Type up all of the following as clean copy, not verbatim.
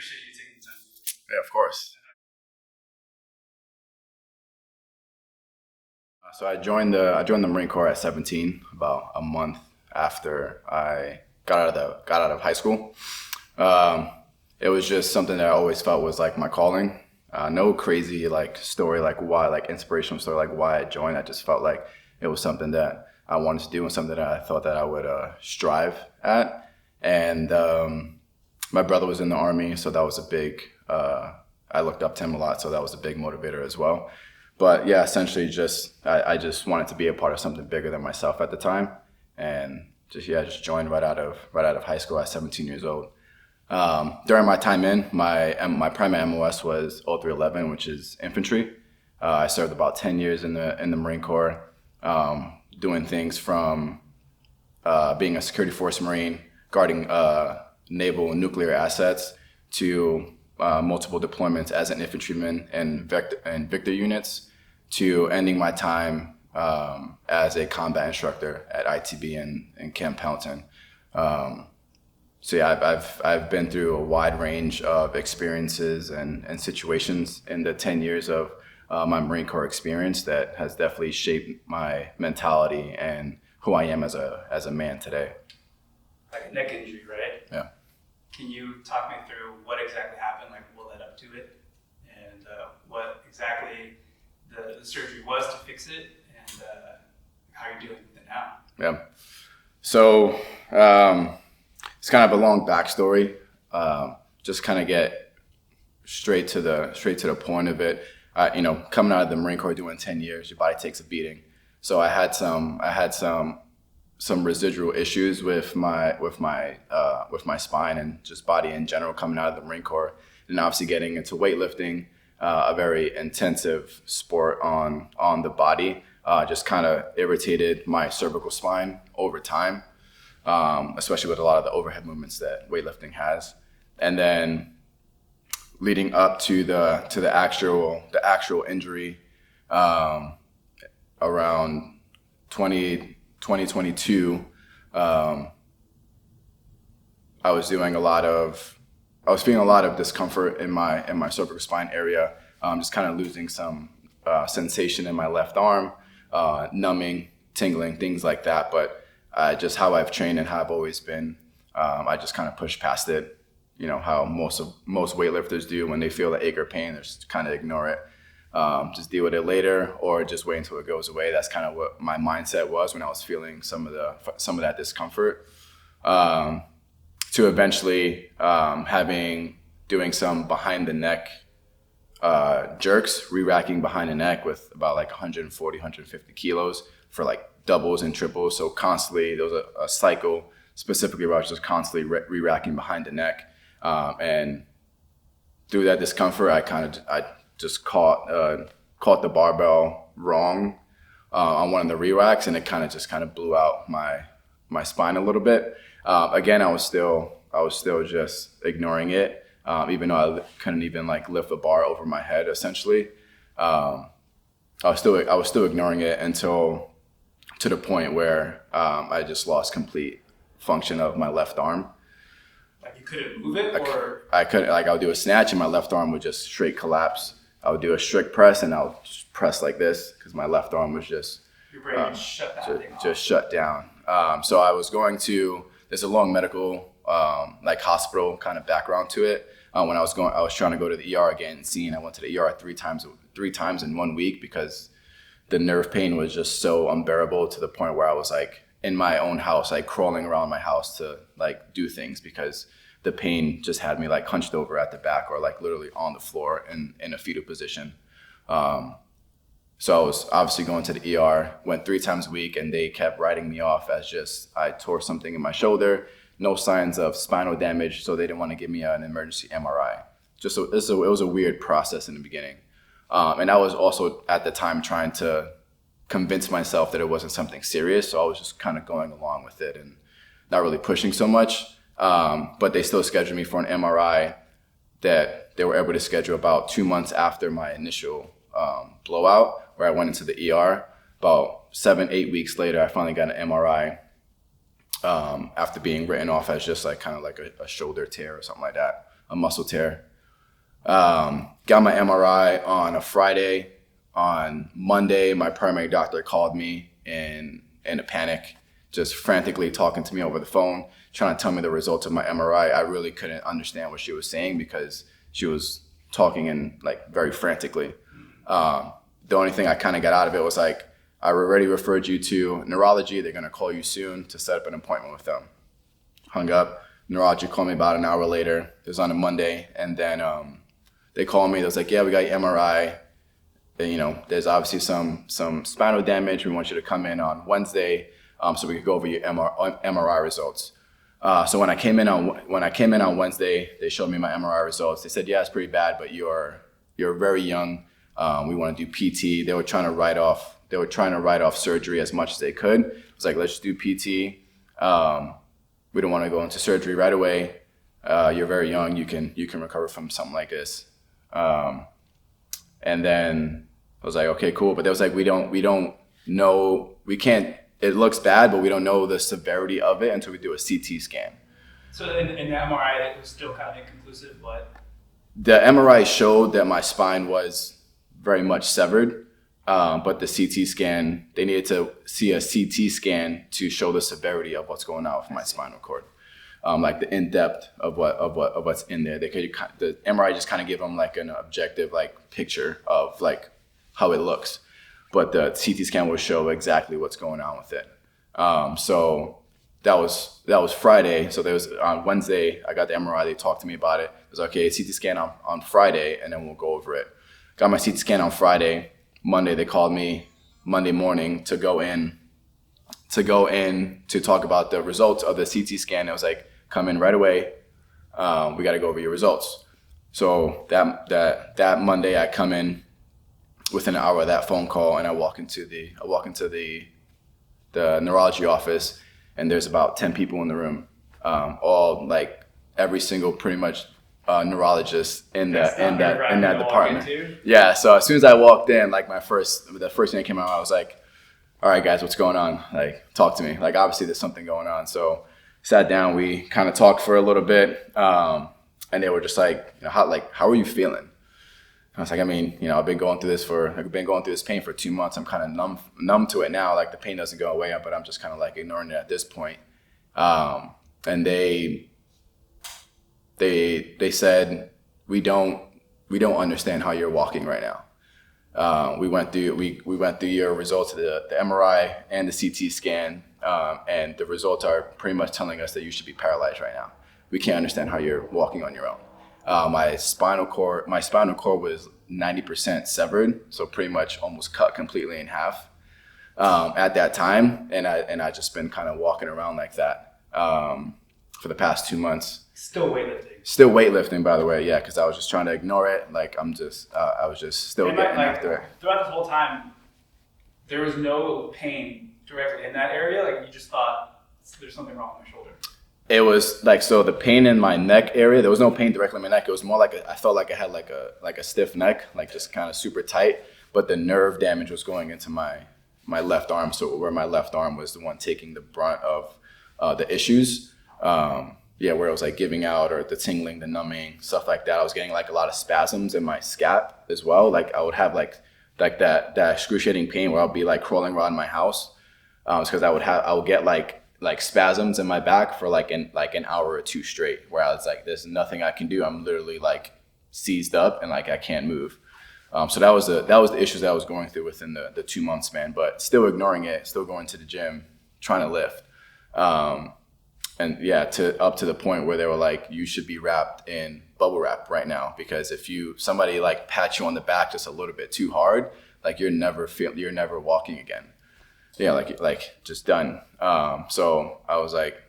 appreciate you taking the time. Yeah, of course. So I joined the Marine Corps at 17, about a month after I got out of high school. Um, it was just something that I always felt was like my calling. No crazy like story like why like inspirational story like why I joined. I just felt like it was something that I wanted to do and something that I thought that I would strive at. And my brother was in the Army, so that was a big. I looked up to him a lot, so that was a big motivator as well. But yeah, essentially, I just wanted to be a part of something bigger than myself at the time, and just joined right out of high school at 17 years old. During my time my primary MOS was 0311, which is infantry. I served about 10 years in the Marine Corps, doing things from being a security force Marine, guarding naval and nuclear assets, to multiple deployments as an infantryman and Victor units, to ending my time as a combat instructor at ITB in Camp Pendleton. So yeah, I've been through a wide range of experiences and situations in the 10 years of my Marine Corps experience that has definitely shaped my mentality and who I am as a man today. Like a neck injury, right? Yeah. Can you talk me through what exactly happened, like what led up to it, and what exactly the surgery was to fix it, and how you're dealing with it now? Yeah. So it's kind of a long backstory. Just kind of get straight to the point of it. Coming out of the Marine Corps doing 10 years, your body takes a beating. So I had some residual issues with my spine and just body in general coming out of the Marine Corps, and obviously getting into weightlifting, a very intensive sport on the body, just kind of irritated my cervical spine over time, especially with a lot of the overhead movements that weightlifting has. And then leading up to the actual injury, around 2022, I was feeling a lot of discomfort in my cervical spine area, just kind of losing some sensation in my left arm, numbing, tingling, things like that. But just how I've trained and how I've always been, I just kind of pushed past it. How most weightlifters do when they feel the ache or pain, they just kind of ignore it. Just deal with it later, or just wait until it goes away. That's kind of what my mindset was when I was feeling some of that discomfort. To eventually doing some behind the neck jerks, re-racking behind the neck with about like 140, 150 kilos for like doubles and triples. So constantly there was a cycle specifically where I was just constantly re-racking behind the neck, and through that discomfort, I just caught the barbell wrong on one of the re-racks, and it kind of blew out my spine a little bit. Again, I was still just ignoring it, even though I couldn't even like lift a bar over my head. Essentially, I was still ignoring it until to the point where I just lost complete function of my left arm. Like you couldn't move it, or I couldn't. Like I would do a snatch, and my left arm would just straight collapse. I would do a strict press, and I would just press like this because my left arm was just your brain just shut down. So I was going to. There's a long medical like hospital kind of background to it. When I was trying to go to the ER again and seeing. I went to the ER three times in 1 week because the nerve pain was just so unbearable to the point where I was like in my own house, like crawling around my house to like do things because the pain just had me like hunched over at the back or like literally on the floor in a fetal position. So I was obviously going to the ER, went 3 times a week, and they kept writing me off as just I tore something in my shoulder, no signs of spinal damage, so they didn't want to give me an emergency MRI. It was a weird process in the beginning. And I was also at the time trying to convince myself that it wasn't something serious, so I was just kind of going along with it and not really pushing so much. But they still scheduled me for an MRI that they were able to schedule about 2 months after my initial blowout, where I went into the ER. About 7-8 weeks later, I finally got an MRI after being written off as just like kind of like a shoulder tear or something like that. muscle tear. Got my MRI on a Friday. On Monday, my primary doctor called me in a panic, just frantically talking to me over the phone, trying to tell me the results of my MRI. I really couldn't understand what she was saying because she was talking in like very frantically. The only thing I kind of got out of it was like, I already referred you to neurology. They're going to call you soon to set up an appointment with them. Hung up. Neurology called me about an hour later. It was on a Monday. And then they called me. They was like, yeah, we got your MRI. And, you know, there's obviously some spinal damage. We want you to come in on Wednesday so we could go over your MRI results. So when I came in on Wednesday, they showed me my MRI results. They said, yeah, it's pretty bad, but you're very young. We want to do PT. They were trying to write off surgery as much as they could. It was like, let's just do PT. We don't want to go into surgery right away. You're very young. You can recover from something like this. And then I was like, okay, cool. But they was like, we don't know. We can't. It looks bad, but we don't know the severity of it until we do a CT scan. So in the MRI, it was still kind of inconclusive, but the MRI showed that my spine was very much severed. But the CT scan, they needed to see a CT scan to show the severity of what's going on with my spinal cord, like the in depth of what's in there. The MRI just kind of give them like an objective like picture of like how it looks, but the CT scan will show exactly what's going on with it. So that was Friday. So there was on Wednesday I got the MRI. They talked to me about it. It was okay, CT scan on Friday, and then we'll go over it. Got my CT scan on Friday. Monday they called me Monday morning to go in to talk about the results of the CT scan. It was like, come in right away. We got to go over your results. So that Monday I come in within an hour of that phone call, and I walk into the neurology office, and there's about 10 people in the room, all like every single pretty much neurologist in that department. Yeah. So as soon as I walked in, like the first thing that came out, I was like, all right, guys, what's going on? Like, talk to me. Like, obviously there's something going on. So sat down, we kind of talked for a little bit. And they were just like, you know, how are you feeling? I was like, I mean, you know, I've been going through this pain for 2 months. I'm kind of numb to it now. Like the pain doesn't go away, but I'm just kind of like ignoring it at this point. And they said, we don't understand how you're walking right now. We went through your results of the MRI and the CT scan, and the results are pretty much telling us that you should be paralyzed right now. We can't understand how you're walking on your own. My spinal cord was 90% severed, so pretty much almost cut completely in half at that time, and I just been kind of walking around like that for the past 2 months. Still weightlifting. Still weightlifting, by the way, yeah, because I was just trying to ignore it. Like I was just still getting after it. Throughout this whole time, there was no pain directly in that area. Like you just thought there's something wrong with my shoulder. It was like, so the pain in my neck area, there was no pain directly in my neck. It was more like I felt like I had like a stiff neck, like just kind of super tight. But the nerve damage was going into my left arm. So where my left arm was the one taking the brunt of the issues. Where it was like giving out, or the tingling, the numbing, stuff like that. I was getting like a lot of spasms in my scap as well. Like I would have like that excruciating pain where I'll be like crawling around my house. It's because I would get like spasms in my back for like an hour or two straight, where I was like, there's nothing I can do. I'm literally like seized up and like I can't move. So that was the issues that I was going through within the 2 month span, but still ignoring it, still going to the gym, trying to lift. And yeah, up to the point where they were like, you should be wrapped in bubble wrap right now, because if somebody like pats you on the back just a little bit too hard, like you're never walking again. Yeah, like just done. So I was like,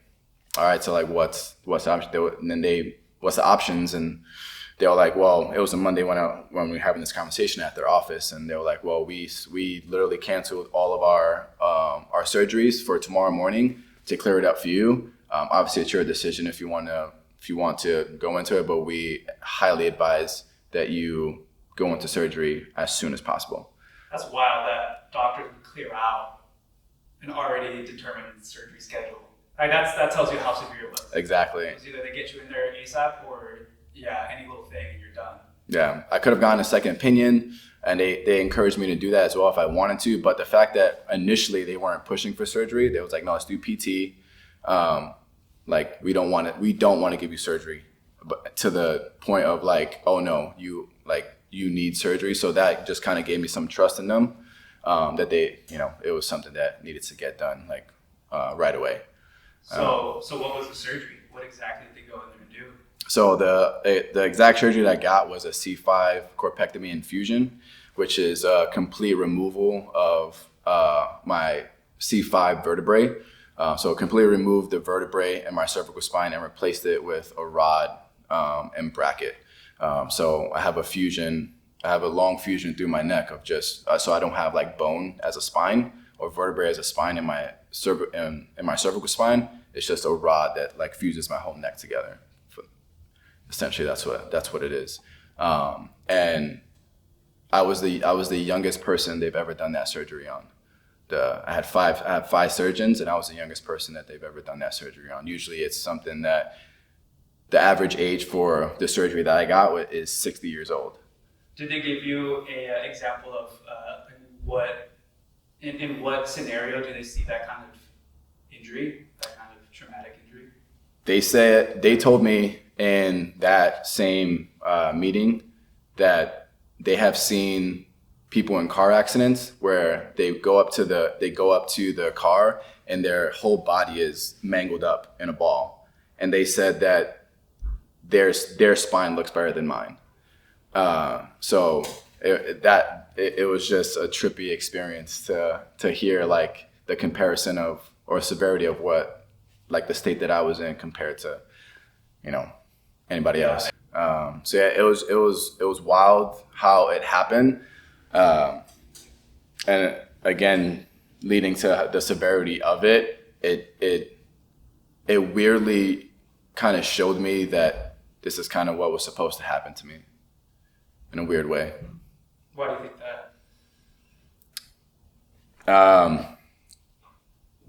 all right, so like what's the option? What's the options? And they were like, well, it was a Monday when we were having this conversation at their office, and they were like, well, we literally canceled all of our surgeries for tomorrow morning to clear it up for you. Obviously, it's your decision if you want to go into it, but we highly advise that you go into surgery as soon as possible. That's wild that doctors would clear out an already determined surgery schedule. Like that tells you how severe it was. Exactly. It's either they get you in there ASAP or yeah, any little thing and you're done. Yeah, I could have gotten a second opinion, and they encouraged me to do that as well if I wanted to. But the fact that initially they weren't pushing for surgery, they was like, no, let's do PT. Like we don't want to give you surgery, but to the point of like, oh no, you need surgery. So that just kind of gave me some trust in them, that they, it was something that needed to get done like right away. So what was the surgery? What exactly did they go in there and do? So the exact surgery that I got was a C5 corpectomy infusion, which is a complete removal of my C5 vertebrae. So completely removed the vertebrae in my cervical spine and replaced it with a rod and bracket. So I have a long fusion through my neck of just, so I don't have like bone as a spine or vertebrae as a spine in my cervical spine. It's just a rod that like fuses my whole neck together. Essentially, that's what it is. And I was the youngest person they've ever done that surgery on. I had five surgeons, and I was the youngest person that they've ever done that surgery on. Usually, it's something that the average age for the surgery that I got is 60 years old. Did they give you a example of in what scenario do they see that kind of injury, that kind of traumatic injury? They told me in that same meeting that they have seen people in car accidents where they go up to the car and their whole body is mangled up in a ball, and they said that their spine looks better than mine. So it was just a trippy experience to hear like the comparison of or severity of what like the state that I was in compared to anybody else. So yeah, it was wild how it happened, and again, leading to the severity of it, it weirdly kind of showed me that this is kind of what was supposed to happen to me in a weird way. Why do you think that?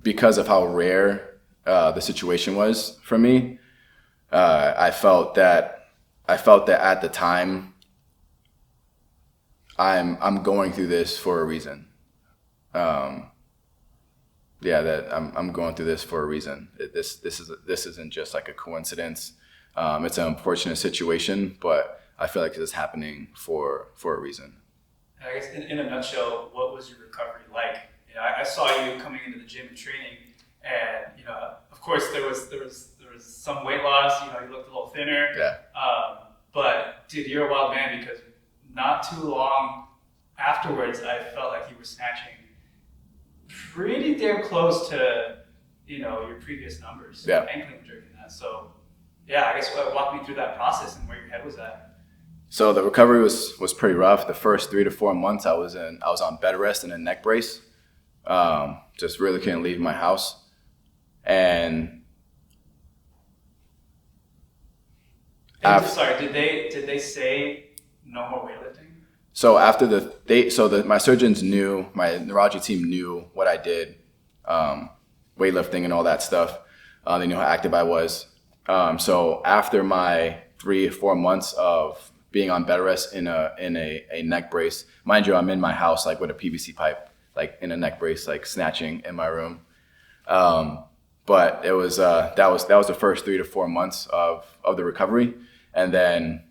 Because of how rare the situation was for me. I felt that at the time I'm going through this for a reason. That I'm going through this for a reason. This isn't just like a coincidence. It's an unfortunate situation, but I feel like this is happening for a reason. And I guess in a nutshell, what was your recovery like? I saw you coming into the gym and training, and of course there was some weight loss. You looked a little thinner. Yeah. But dude, you're a wild man because not too long afterwards, I felt like you were snatching pretty damn close to your previous numbers. Yeah. And clean and jerking that. So yeah, I guess walk me through that process and where your head was at. So the recovery was pretty rough. The first 3 to 4 months I was on bed rest and a neck brace. Just really couldn't leave my house. And sorry, did they say no more weightlifting? So after my surgeons knew, my neurology team knew what I did, weightlifting and all that stuff. They knew how active I was. So after my 3 or 4 months of being on bed rest in a neck brace, mind you, I'm in my house like with a PVC pipe, like in a neck brace, like snatching in my room. But it was that was the first 3 to 4 months of the recovery, and then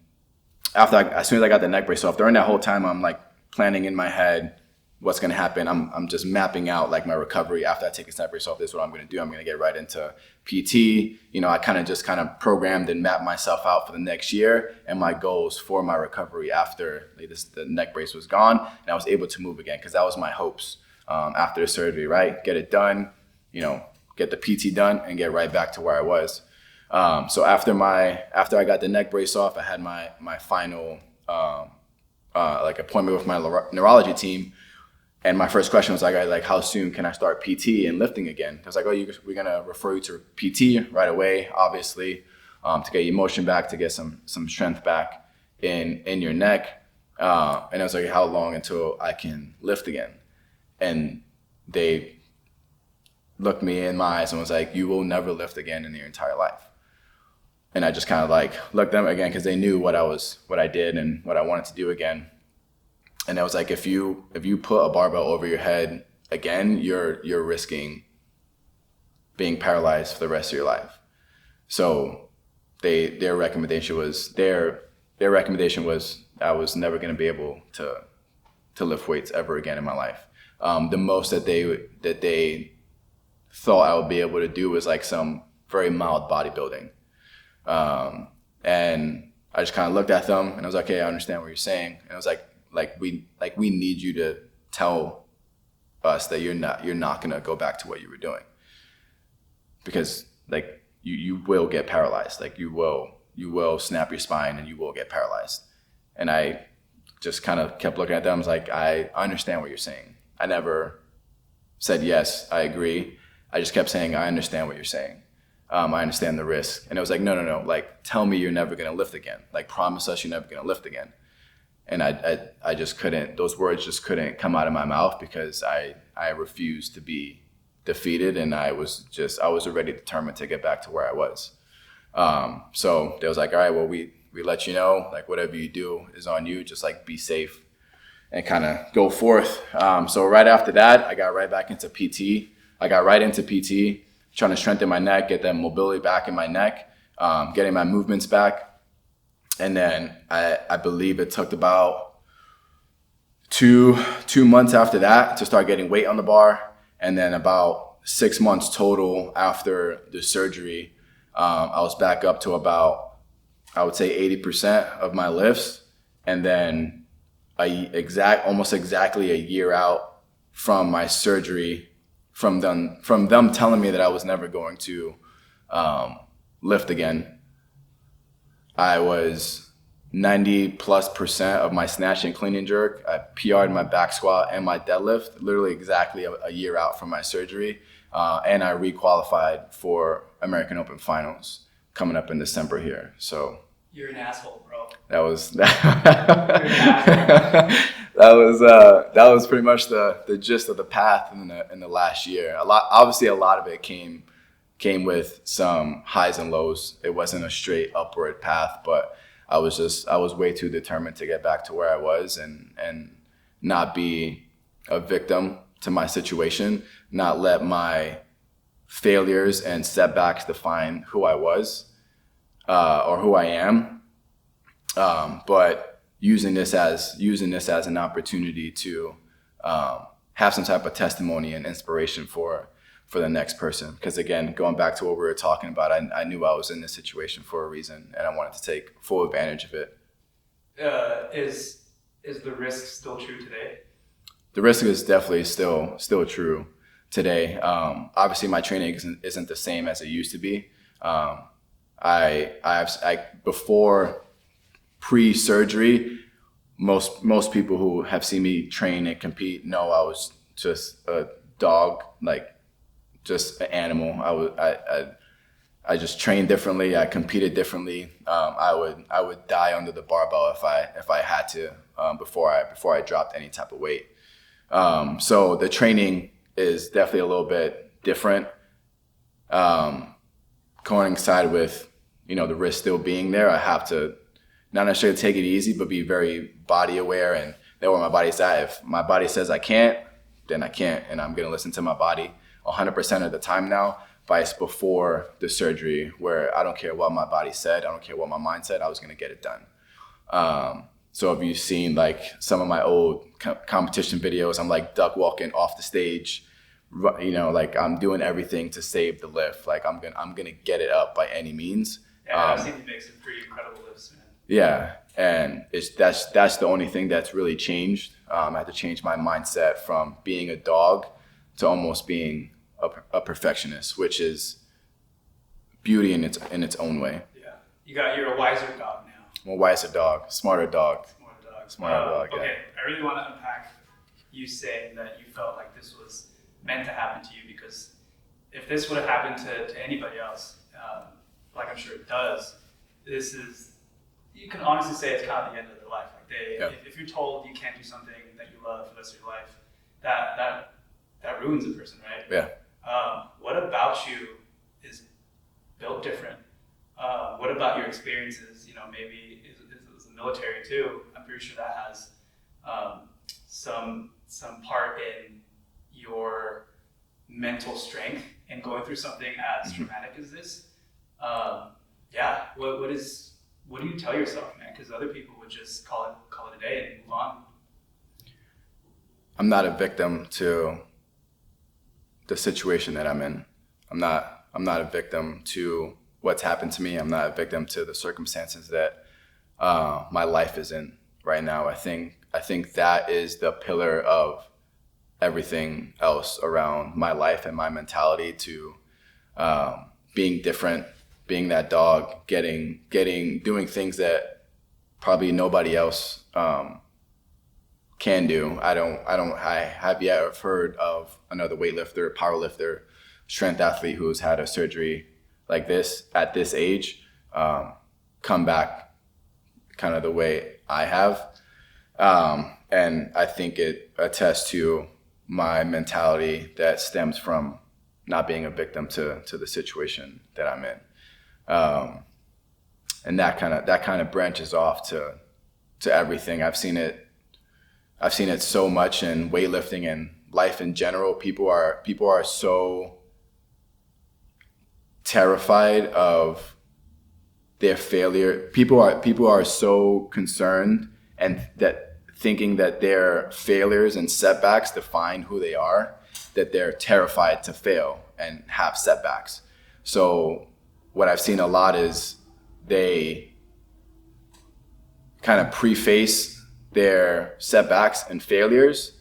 as soon as I got the neck brace off, during that whole time I'm like planning in my head what's going to happen. I'm just mapping out like my recovery after I take this neck brace off. This is what I'm going to do. I'm going to get right into PT. I kind of programmed and mapped myself out for the next year and my goals for my recovery after the neck brace was gone and I was able to move again, because that was my hopes after the surgery, right? Get it done, get the PT done and get right back to where I was. So after I got the neck brace off, I had my final appointment with my neurology team. And my first question was like, how soon can I start PT and lifting again? I was like, we're gonna refer you to PT right away, obviously, to get your motion back, to get some strength back in your neck. And I was like, how long until I can lift again? And they looked me in my eyes and was like, you will never lift again in your entire life. And I just kind of like looked at them again because they knew what I did and what I wanted to do again. And I was like, if you put a barbell over your head again, you're risking being paralyzed for the rest of your life. So their recommendation was I was never going to be able to lift weights ever again in my life. The most that they thought I would be able to do was like some very mild bodybuilding. And I just kind of looked at them and I was like, okay, I understand what you're saying. And I was like we need you to tell us that you're not going to go back to what you were doing, because like you will get paralyzed. Like you will snap your spine and you will get paralyzed. And I just kind of kept looking at them. I was like, I understand what you're saying. I never said, yes, I agree. I just kept saying, I understand what you're saying. I understand the risk. And it was like, no. Like, tell me you're never going to lift again. Like, promise us you're never going to lift again. And I just couldn't, those words just couldn't come out of my mouth because I refused to be defeated. And I was already determined to get back to where I was. So they was like, all right, well, we let you know, like whatever you do is on you. Just like be safe and kind of go forth. So right after that, I got right back into PT. I got right into PT, trying to strengthen my neck, get that mobility back in my neck, getting my movements back. And then I believe it took about two months after that to start getting weight on the bar. And then about 6 months total after the surgery, I was back up to about, I would say 80% of my lifts. And then almost exactly a year out from my surgery, from them telling me that I was never going to lift again, I was 90+% of my snatch and clean and jerk. I PR'd my back squat and my deadlift, literally exactly a year out from my surgery. And I requalified for American Open Finals coming up in December here. So you're an asshole, bro. That was pretty much the gist of the path in the last year. A lot of it came with some highs and lows. It wasn't a straight upward path, but I was way too determined to get back to where I was and not be a victim to my situation, not let my failures and setbacks define who I was or who I am. But using this as an opportunity to have some type of testimony and inspiration for the next person. Because again, going back to what we were talking about, I knew I was in this situation for a reason, and I wanted to take full advantage of it. Is the risk still true today? The risk is definitely still true today. Obviously, my training isn't the same as it used to be. Before pre-surgery, most people who have seen me train and compete know I was just a dog, like just an animal. I just trained differently. I competed differently. I would die under the barbell if I had to before I dropped any type of weight. So the training is definitely a little bit different. Coincide with the risk still being there. I have to not necessarily take it easy, but be very body aware and know where my body's at. If my body says I can't, then I can't, and I'm gonna listen to my body 100% of the time now. Vice before the surgery, where I don't care what my body said, I don't care what my mind said, I was gonna get it done. So if you've seen like some of my old competition videos, I'm like duck walking off the stage, like I'm doing everything to save the lift. Like I'm gonna get it up by any means. Yeah, I've seen you make some pretty incredible lifts, man. Yeah, and that's the only thing that's really changed. I had to change my mindset from being a dog to almost being a perfectionist, which is beauty in its own way. Yeah, you're a wiser dog now. I'm a wiser dog, smarter dog. Smarter dog. Yeah. Okay, I really want to unpack you saying that you felt like this was meant to happen to you, because if this would have happened to anybody else, like I'm sure it does, you can honestly say it's kind of the end of their life. Like if you're told you can't do something that you love for the rest of your life, that ruins a person, right? Yeah. What about you is built different? What about your experiences? Maybe it was the military too. I'm pretty sure that has some part in your mental strength in going through something as traumatic as this. What do you tell yourself, man? Because other people would just call it a day and move on. I'm not a victim to the situation that I'm in. I'm not a victim to what's happened to me. I'm not a victim to the circumstances that my life is in right now. I think that is the pillar of everything else around my life and my mentality to being different, being that dog, doing things that probably nobody else can do. I have yet heard of another weightlifter, powerlifter, strength athlete who's had a surgery like this at this age come back kind of the way I have. And I think it attests to my mentality that stems from not being a victim to the situation that I'm in. And that kind of branches off to everything. I've seen it so much in weightlifting and life in general. People are so terrified of their failure. People are so concerned and that thinking that their failures and setbacks define who they are, that they're terrified to fail and have setbacks. So what I've seen a lot is they kind of preface their setbacks and failures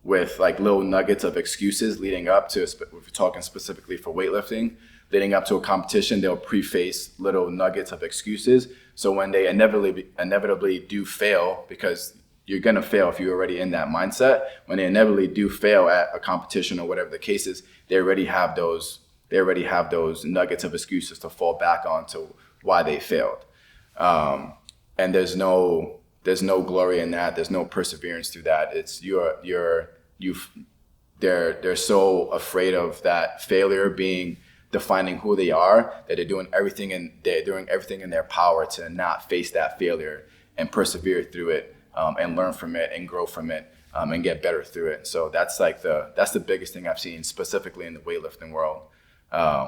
with like little nuggets of excuses leading up to, if we're talking specifically for weightlifting, leading up to a competition, they'll preface little nuggets of excuses. So when they inevitably do fail, because you're gonna fail if you're already in that mindset, when they inevitably do fail at a competition or whatever the case is, they already have those nuggets of excuses to fall back on to why they failed. And there's no glory in that. There's no perseverance through that. It's they're so afraid of that failure being defining who they are that they're doing everything in their power to not face that failure and persevere through it and learn from it and grow from it and get better through it. So that's the biggest thing I've seen specifically in the weightlifting world,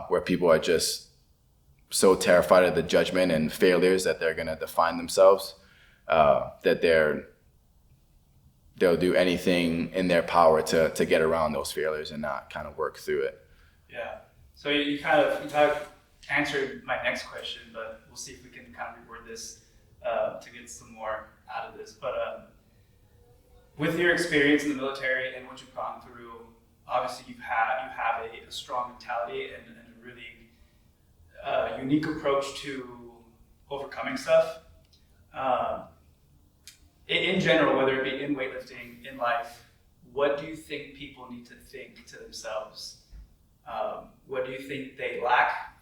where people are just so terrified of the judgment and failures that they're gonna define themselves, that they'll do anything in their power to get around those failures and not kind of work through it. Yeah. So you kind of answered my next question, but we'll see if we can kind of reword this to get some more out of this. But with your experience in the military and what you've gone through, obviously you have a strong mentality and a really unique approach to overcoming stuff. In general, whether it be in weightlifting, in life, what do you think people need to think to themselves? What do you think they lack?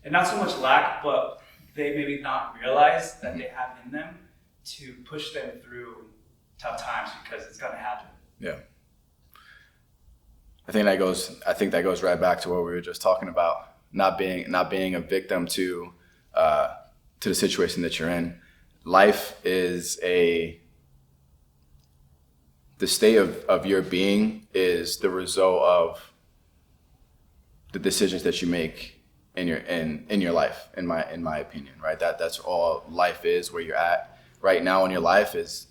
And not so much lack, but they maybe not realize that they have in them to push them through tough times, because it's going to happen. Yeah. I think that goes right back to what we were just talking about, not being a victim to the situation that you're in. Life is the state of your being is the result of the decisions that you make in your life, in my opinion, right? That's all life is. Where you're at right now in your life is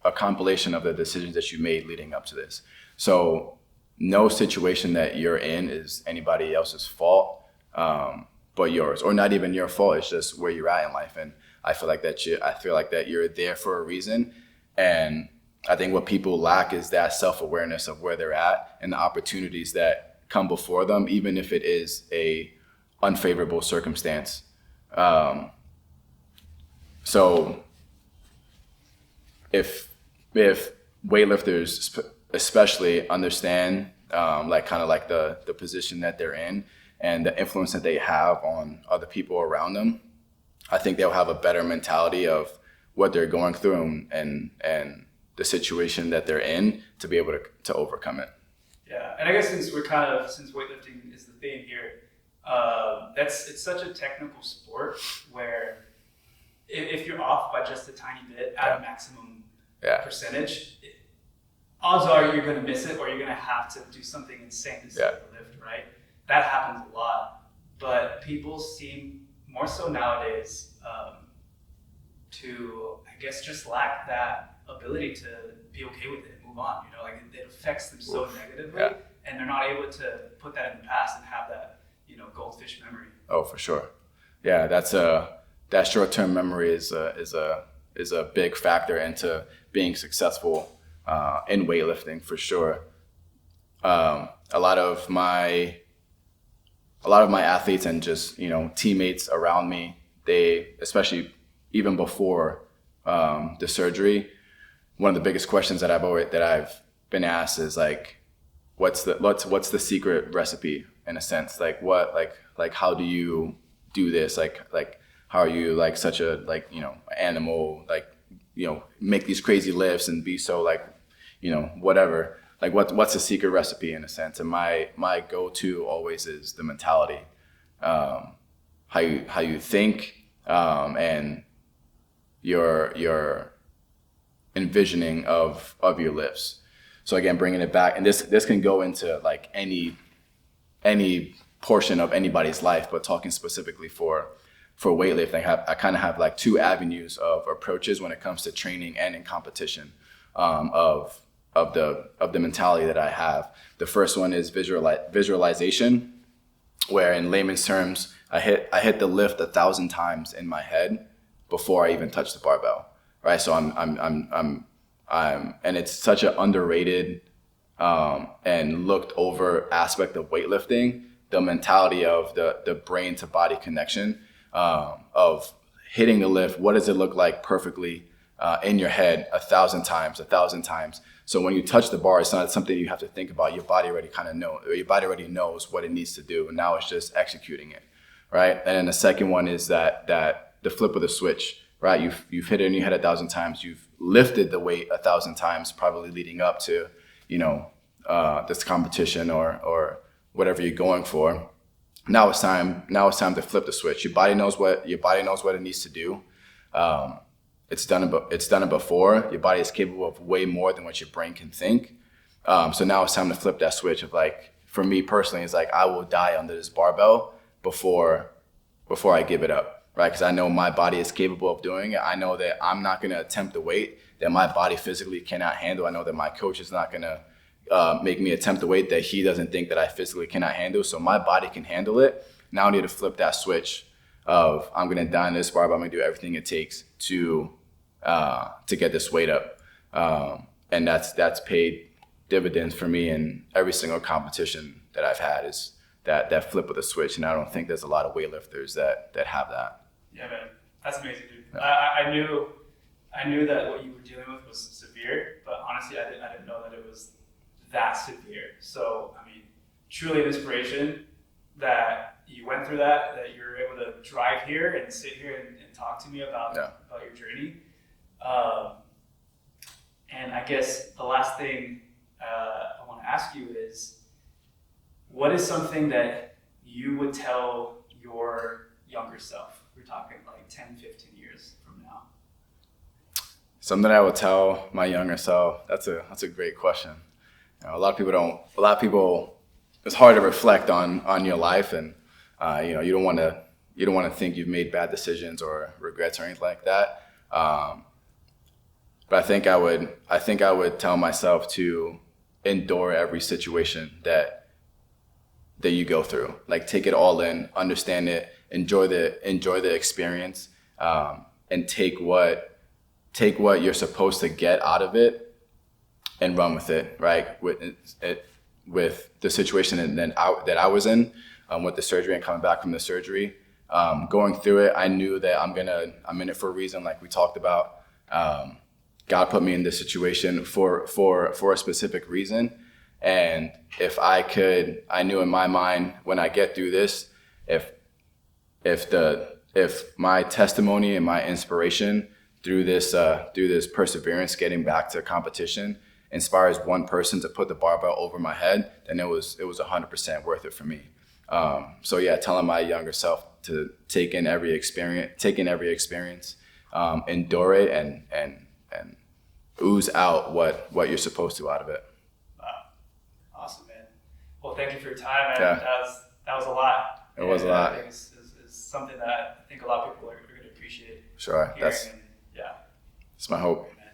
a compilation of the decisions that you made leading up to this. So no situation that you're in is anybody else's fault but yours, or not even your fault. It's just where you're at in life, and I feel like that you're there for a reason. And I think what people lack is that self-awareness of where they're at and the opportunities that come before them, even if it is a unfavorable circumstance. So if weightlifters especially understand the position that they're in and the influence that they have on other people around them, I think they'll have a better mentality of what they're going through and the situation that they're in to be able to overcome it. Yeah, and I guess since weightlifting is the theme here, It's such a technical sport where if you're off by just a tiny bit at a maximum percentage, odds are you're going to miss it or you're going to have to do something insane to save the lift, right? That happens a lot. But people seem more so nowadays to, I guess, just lack that ability to be okay with it and move on. You know, like it affects them so negatively, and they're not able to put that in the past and have that, you know, goldfish memory. Oh, for sure. Yeah, that short-term memory is a big factor into being successful in weightlifting, for sure. A lot of my athletes and just, you know, teammates around me, they, especially even before the surgery, one of the biggest questions that I've been asked is like, what's the secret recipe, in a sense? Like what, like how do you do this? Like how are you like such a, like, you know, animal, like, you know, make these crazy lifts and be so, like, you know, whatever. Like what's the secret recipe, in a sense? And my go-to always is the mentality, how you think, and your envisioning of your lifts. So again, bringing it back, and this can go into like any portion of anybody's life, but talking specifically for weightlifting, I kind of have like two avenues of approaches when it comes to training and in competition, of the mentality that I have. The first one is visualization, where in layman's terms, I hit the lift 1,000 times in my head before I even touch the barbell, right? So I'm and it's such an underrated and looked over aspect of weightlifting, the mentality of the brain to body connection, of hitting the lift. What does it look like perfectly in your head 1,000 times? So when you touch the bar, it's not something you have to think about. Your body already already knows what it needs to do, and now it's just executing it, right? And then the second one is that the flip of the switch, right? You've hit it in your head 1,000 times. You've lifted the weight 1,000 times, probably leading up to, you know, this competition or whatever you're going for. Now it's time to flip the switch. Your body knows what it needs to do. It's done it before. Your body is capable of way more than what your brain can think. So now it's time to flip that switch of, like, for me personally, it's like I will die under this barbell before I give it up, right? Because I know my body is capable of doing it. I know that I'm not going to attempt the weight that my body physically cannot handle. I know that my coach is not going to make me attempt the weight that he doesn't think that I physically cannot handle. So my body can handle it. Now I need to flip that switch of, I'm going to die on this barbell. I'm going to do everything it takes to get this weight up. And that's paid dividends for me in every single competition that I've had, is that flip of the switch. And I don't think there's a lot of weightlifters that have that. Yeah, man, that's amazing, dude. Yeah. I knew that what you were dealing with was severe, but honestly, I didn't know that it was that severe. So, I mean, truly an inspiration that you went through that you were able to drive here and sit here and talk to me about your journey. And I guess the last thing I want to ask you is, what is something that you would tell your younger self? We're talking like 10, 15 years from now. Something I would tell my younger self. That's a great question. You know, a lot of people, it's hard to reflect on your life, and you know, you don't want to think you've made bad decisions or regrets or anything like that. But I think I would tell myself to endure every situation that you go through. Like, take it all in, understand it, enjoy the experience, and take what you're supposed to get out of it and run with it, right? With the situation that I was in, with the surgery and coming back from the surgery, going through it, I knew that I'm in it for a reason, like we talked about. God put me in this situation for a specific reason. And I knew in my mind, when I get through this, if my testimony and my inspiration through this perseverance, getting back to competition, inspires one person to put the barbell over my head, then it was 100% worth it for me. So yeah, telling my younger self to take in every experience, endure it, and ooze out what you're supposed to out of it. Wow. Awesome, man. Well, thank you for your time, man. Yeah. That was a lot. It was a lot. I think it's something that I think a lot of people are going to appreciate. Sure. Hearing, That's my hope. Man.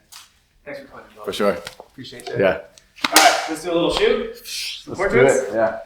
Thanks for playing. For sure. Appreciate it. Yeah. All right, let's do a little shoot. Let's do it. Yeah.